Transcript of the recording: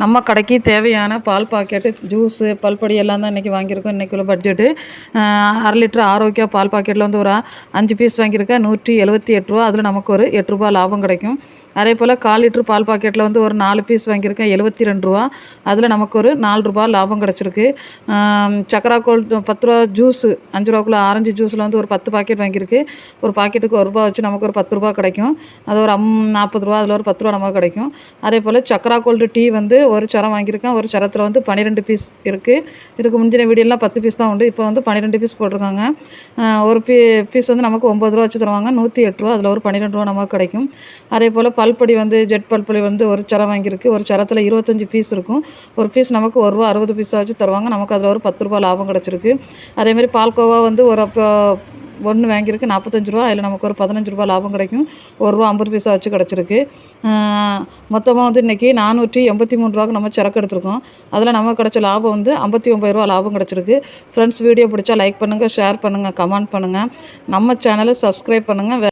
நம்ம கடைக்கு தேவையான பால் பாக்கெட்டு, ஜூஸு, பல்பொடி எல்லாம் தான் இன்றைக்கி வாங்கியிருக்கோம். இன்றைக்கி உள்ள பட்ஜெட்டு 1/2 லிட்டர் ஆரோக்கியா பால் பாக்கெட்டில் வந்து ஒரு 5 பீஸ் வாங்கியிருக்கேன். 178 ரூபா. அதில் நமக்கு ஒரு 8 ரூபா லாபம் கிடைக்கும். அதே போல் 1/4 லிட்டர் பால் பாக்கெட்டில் வந்து ஒரு 4 பீஸ் வாங்கியிருக்கேன். 72 ரூபா. அதில் நமக்கு ஒரு 4 ரூபா லாபம் கிடச்சிருக்கு. சக்கரா கோல்ட் 10 ரூபா ஜூஸு, 5 ரூபாக்குள்ள ஆரஞ்சு ஜூஸில் வந்து ஒரு 10 பாக்கெட் வாங்கியிருக்கு. ஒரு பாக்கெட்டுக்கு 1 ரூபா வச்சு நமக்கு ஒரு 10 ரூபா கிடைக்கும். அது ஒரு 40 ரூபா. அதில் ஒரு 10 ரூபா நமக்கு கிடைக்கும். அதே போல் சக்கரா கோல்டு டீ வந்து ஒரு சரம் வாங்கியிருக்கேன். ஒரு சரத்தில் வந்து 12 பீஸ் இருக்குது. இதுக்கு முந்தின வீடியோலாம் 10 பீஸ் தான் உண்டு. இப்போ வந்து 12 பீஸ் போட்டிருக்காங்க. ஒரு பீஸ் வந்து நமக்கு 9 ரூபா வச்சு தருவாங்க. 108 ரூபா. அதில் ஒரு 12 ரூபா நமக்கு கிடைக்கும். அதே போல் பல்பொடி வந்து ஜெட் பல்பொடி வந்து ஒரு சரம் வாங்கியிருக்கு. ஒரு சரத்தில் 25 பீஸ் இருக்கும். ஒரு பீஸ் நமக்கு 1 ரூபா 60 பீஸா வச்சு தருவாங்க. நமக்கு அதில் ஒரு 10 ரூபா லாபம் கிடச்சிருக்கு. அதேமாதிரி பால்கோவா வந்து ஒரு ஒன்று வாங்கியிருக்கு 45 ரூபா. அதில் நமக்கு ஒரு 15 ரூபா லாபம் கிடைக்கும். 1 ரூபா 50 பைசா வச்சு கிடச்சிருக்கு. மொத்தமாக வந்து இன்றைக்கி 483 ரூபாய்க்கு நம்ம சரக்கு எடுத்திருக்கோம். அதில் நமக்கு கிடச்ச லாபம் வந்து 59 ரூபா லாபம் கிடச்சிருக்கு. ஃப்ரெண்ட்ஸ், வீடியோ பிடிச்சா லைக் பண்ணுங்கள், ஷேர் பண்ணுங்கள், கமெண்ட் பண்ணுங்கள். நம்ம சேனலை சப்ஸ்கிரைப் பண்ணுங்கள்.